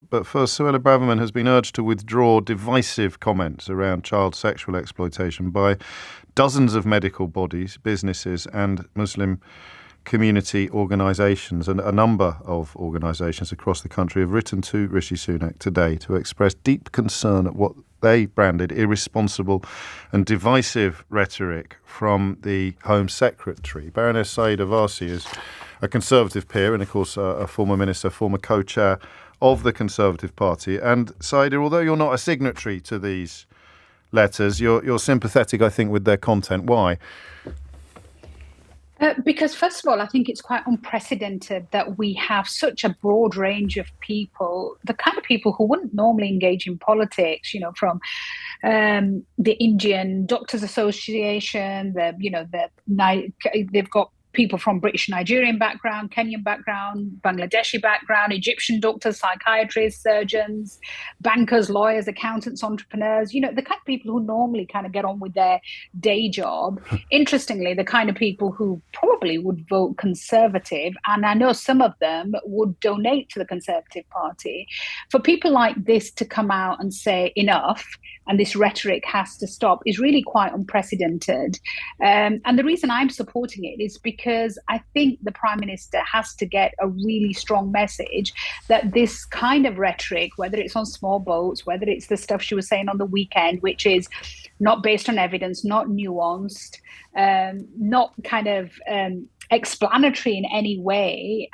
But first, Suella Braverman has been urged to withdraw divisive comments around child sexual exploitation by dozens of medical bodies, businesses and Muslim community organisations. And a number of organisations across the country have written to Rishi Sunak today to express deep concern at what they branded irresponsible and divisive rhetoric from the Home Secretary. Baroness Sayeeda Warsi is a Conservative peer and, of course, a former minister, former co-chair of the Conservative Party. And Sayeeda, although you're not a signatory to these letters, you're sympathetic, I think, with their content. Why? Because, first of all, I think it's quite unprecedented that we have such a broad range of people, the kind of people who wouldn't normally engage in politics, from the Indian Doctors Association, they've got people from British Nigerian background, Kenyan background, Bangladeshi background, Egyptian doctors, psychiatrists, surgeons, bankers, lawyers, accountants, entrepreneurs, the kind of people who normally kind of get on with their day job. Interestingly, the kind of people who probably would vote Conservative, and I know some of them would donate to the Conservative Party. For people like this to come out and say enough, and this rhetoric has to stop, is really quite unprecedented. And the reason I'm supporting it is because I think the Prime Minister has to get a really strong message that this kind of rhetoric, whether it's on small boats, whether it's the stuff she was saying on the weekend, which is not based on evidence, not nuanced, not kind of explanatory in any way,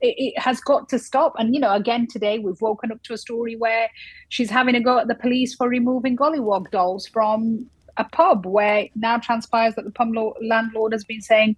it has got to stop. And, again, today we've woken up to a story where she's having a go at the police for removing gollywog dolls from a pub, where it now transpires that the pub landlord has been saying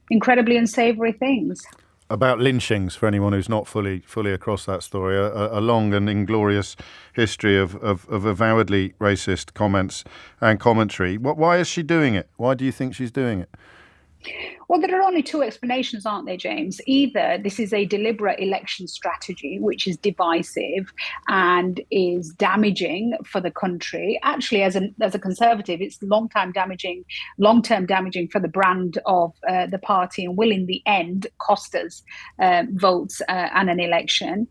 incredibly unsavoury things. About lynchings, for anyone who's not fully across that story, a long and inglorious history of avowedly racist comments and commentary. Why is she doing it? Why do you think she's doing it? Well, there are only two explanations, aren't there, James? Either this is a deliberate election strategy, which is divisive and is damaging for the country. Actually, as a Conservative, it's long-term damaging for the brand of the party, and will in the end cost us votes and an election.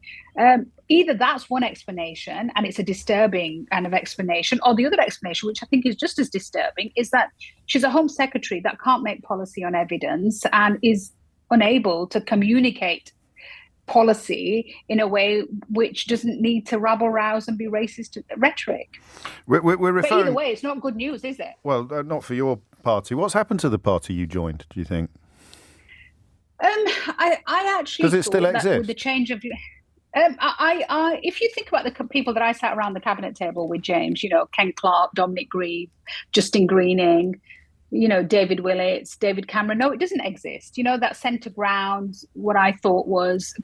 Either that's one explanation, and it's a disturbing kind of explanation, or the other explanation, which I think is just as disturbing, is that she's a Home Secretary that can't make policy on evidence and is unable to communicate policy in a way which doesn't need to rabble-rouse and be racist rhetoric. We're referring... But either way, it's not good news, is it? Well, not for your party. What's happened to the party you joined, do you think? I actually Does it still exist? With the change of... if you think about the people that I sat around the cabinet table with, James, Ken Clarke, Dominic Grieve, Justin Greening, David Willits, David Cameron, no, it doesn't exist. That centre ground, what I thought was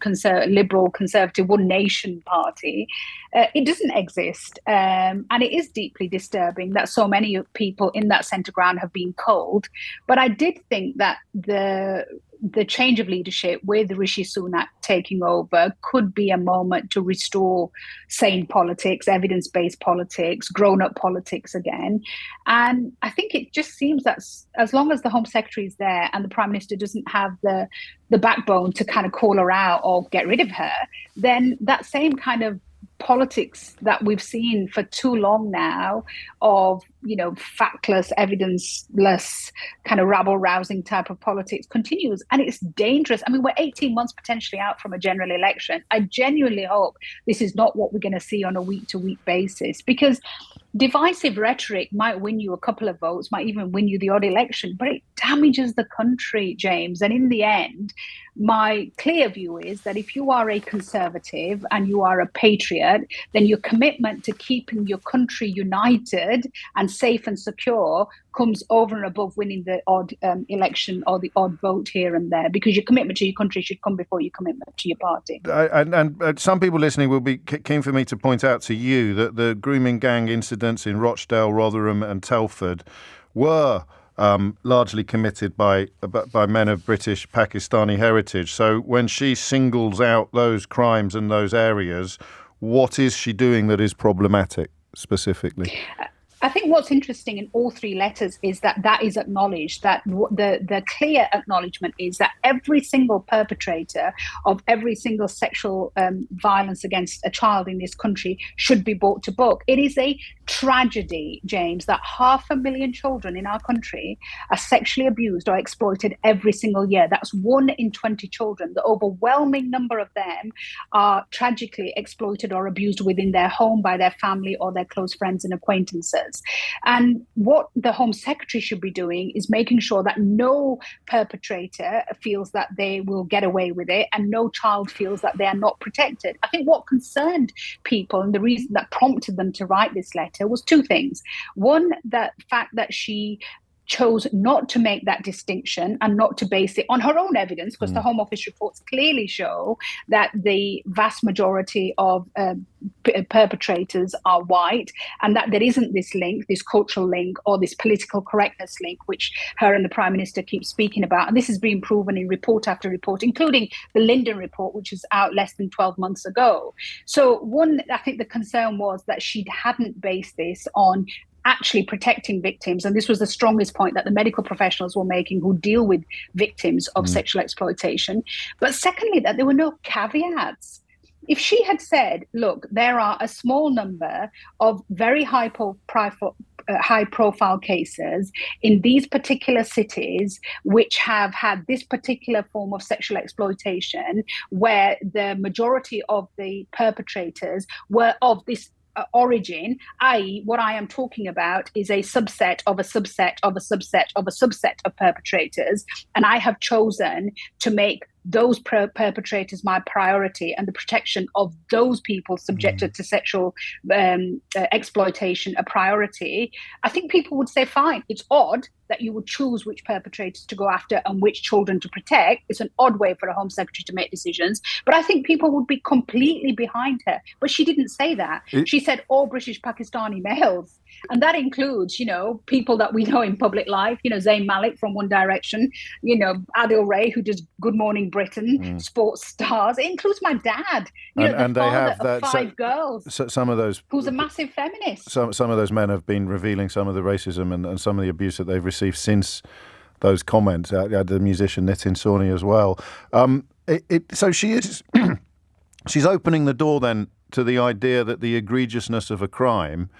liberal, conservative, one nation party, it doesn't exist. And it is deeply disturbing that so many people in that centre ground have been culled. But I did think that the change of leadership with Rishi Sunak taking over could be a moment to restore sane politics, evidence-based politics, grown-up politics again. And I think it just seems that as long as the Home Secretary is there and the Prime Minister doesn't have the backbone to kind of call her out or get rid of her, then that same kind of politics that we've seen for too long now of, factless, evidenceless, kind of rabble-rousing type of politics continues. And it's dangerous. I mean, we're 18 months potentially out from a general election. I genuinely hope this is not what we're going to see on a week-to-week basis, because divisive rhetoric might win you a couple of votes, might even win you the odd election, but it damages the country, James. And in the end, my clear view is that if you are a Conservative and you are a patriot, then your commitment to keeping your country united and safe and secure comes over and above winning the odd election or the odd vote here and there, because your commitment to your country should come before your commitment to your party. And some people listening will be keen for me to point out to you that the grooming gang incidents in Rochdale, Rotherham and Telford were largely committed by men of British Pakistani heritage. So when she singles out those crimes and those areas, what is she doing that is problematic specifically? I think what's interesting in all three letters is that that is acknowledged, that the clear acknowledgement is that every single perpetrator of every single sexual violence against a child in this country should be brought to book. It is a tragedy, James, that 500,000 children in our country are sexually abused or exploited every single year. That's 1 in 20 children. The overwhelming number of them are tragically exploited or abused within their home by their family or their close friends and acquaintances. And what the Home Secretary should be doing is making sure that no perpetrator feels that they will get away with it and no child feels that they are not protected. I think what concerned people and the reason that prompted them to write this letter was two things. One, the fact that she chose not to make that distinction and not to base it on her own evidence, because the Home Office reports clearly show that the vast majority of perpetrators are white, and that there isn't this link, this cultural link or this political correctness link, which her and the Prime Minister keep speaking about. And this has been proven in report after report, including the Linden report, which was out less than 12 months ago. So one, I think the concern was that she hadn't based this on actually protecting victims. And this was the strongest point that the medical professionals were making who deal with victims of sexual exploitation. But secondly, that there were no caveats. If she had said, look, there are a small number of very high profile cases in these particular cities which have had this particular form of sexual exploitation, where the majority of the perpetrators were of this origin, i.e. what I am talking about is a subset of a subset of a subset of a subset of perpetrators, and I have chosen to make those perpetrators my priority and the protection of those people subjected to sexual exploitation a priority, I think people would say, fine. It's odd that you would choose which perpetrators to go after and which children to protect. It's an odd way for a Home Secretary to make decisions, but I think people would be completely behind her. But she didn't say that. She said all British Pakistani males. And that includes, people that we know in public life, Zayn Malik from One Direction, Adil Ray, who does Good Morning Britain, sports stars. It includes my dad, and the they father have of 5 girls. So some of those, who's a massive feminist. Some of those men have been revealing some of the racism and some of the abuse that they've received since those comments. The musician Nitin Sawhney as well. So she is, she's opening the door then to the idea that the egregiousness of a crime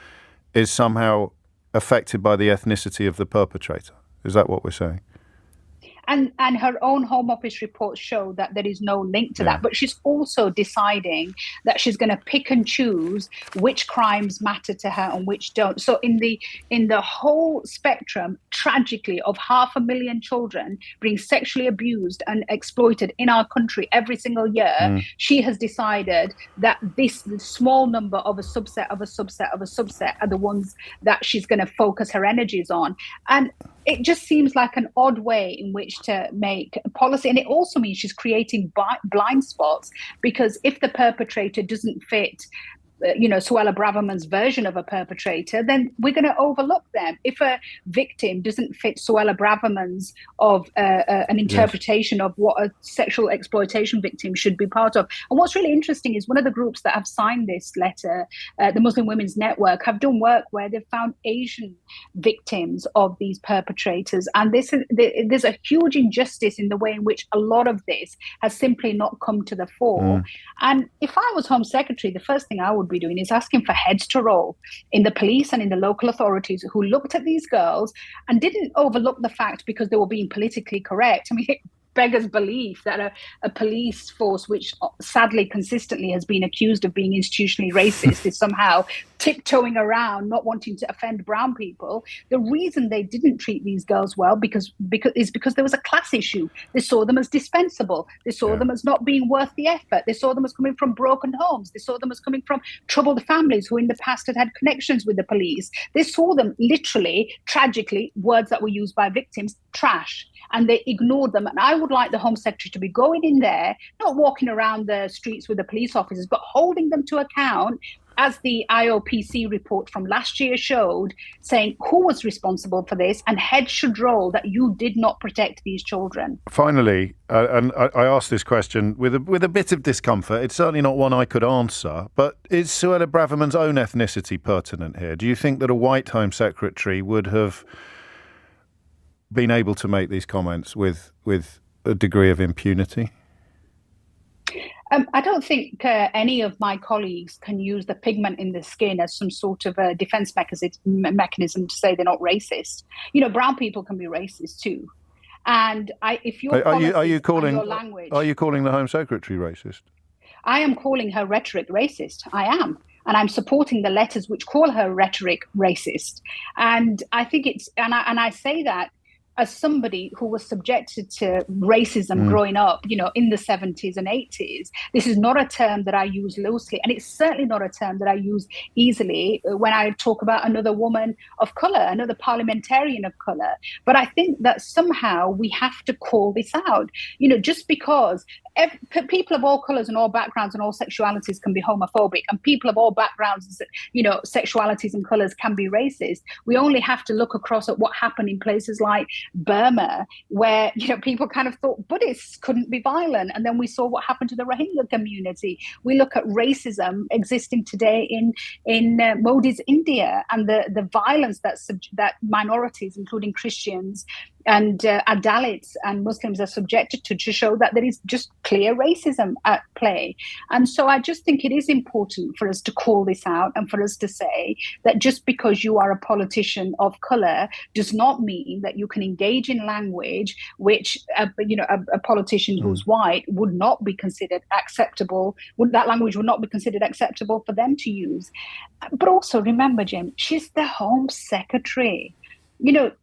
is somehow affected by the ethnicity of the perpetrator. Is that what we're saying? And her own Home Office reports show that there is no link to that. But she's also deciding that she's going to pick and choose which crimes matter to her and which don't. So in the whole spectrum, tragically, of 500,000 children being sexually abused and exploited in our country every single year, she has decided that this small number of a subset of a subset of a subset are the ones that she's going to focus her energies on. And it just seems like an odd way in which to make policy. And it also means she's creating blind spots, because if the perpetrator doesn't fit Suella Braverman's version of a perpetrator, then we're going to overlook them. If a victim doesn't fit Suella Braverman's of an interpretation of what a sexual exploitation victim should be part of. And what's really interesting is one of the groups that have signed this letter, the Muslim Women's Network, have done work where they've found Asian victims of these perpetrators. And there's a huge injustice in the way in which a lot of this has simply not come to the fore. And if I was Home Secretary, the first thing I would be doing is asking for heads to roll in the police and in the local authorities who looked at these girls and didn't overlook the fact because they were being politically correct. I mean, it beggars belief that a police force, which sadly consistently has been accused of being institutionally racist, is somehow tiptoeing around not wanting to offend brown people. The reason they didn't treat these girls well because there was a class issue. They saw them as dispensable. They saw them as not being worth the effort. They saw them as coming from broken homes. They saw them as coming from troubled families who in the past had connections with the police. They saw them literally, tragically, words that were used by victims, trash. And they ignored them. And I would like the Home Secretary to be going in there, not walking around the streets with the police officers, but holding them to account, as the IOPC report from last year showed, saying who was responsible for this, and heads should roll that you did not protect these children. Finally, and I asked this question with a bit of discomfort. It's certainly not one I could answer, but is Suella Braverman's own ethnicity pertinent here? Do you think that a white Home Secretary would have been able to make these comments with a degree of impunity? I don't think any of my colleagues can use the pigment in the skin as some sort of a defense mechanism to say they're not racist. Brown people can be racist too. And if your are you calling your language, are you calling the Home Secretary racist? I am calling her rhetoric racist. I am. And I'm supporting the letters which call her rhetoric racist. And I think and I say that as somebody who was subjected to racism growing up, in the 70s and 80s. This is not a term that I use loosely, and it's certainly not a term that I use easily when I talk about another woman of colour, another parliamentarian of colour. But I think that somehow we have to call this out, just because people of all colours and all backgrounds and all sexualities can be homophobic, and people of all backgrounds, sexualities and colours can be racist. We only have to look across at what happened in places like Burma, where people kind of thought Buddhists couldn't be violent, and then we saw what happened to the Rohingya community. We look at racism existing today in Modi's India, and the violence that minorities, including Christians and Dalits and Muslims, are subjected to show that there is just clear racism at play. And so I just think it is important for us to call this out, and for us to say that just because you are a politician of colour does not mean that you can engage in language which a politician who's white would not be considered acceptable. That language would not be considered acceptable for them to use. But also remember, Jim, she's the Home Secretary.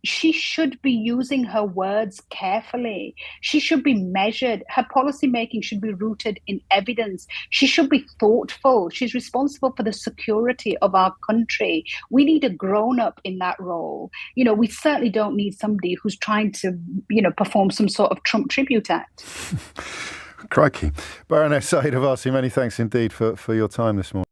She should be using her words carefully. She should be measured. Her policy making should be rooted in evidence. She should be thoughtful. She's responsible for the security of our country. We need a grown-up in that role. We certainly don't need somebody who's trying to, perform some sort of Trump tribute act. Crikey. Baroness Sayeeda Warsi, many thanks indeed for your time this morning.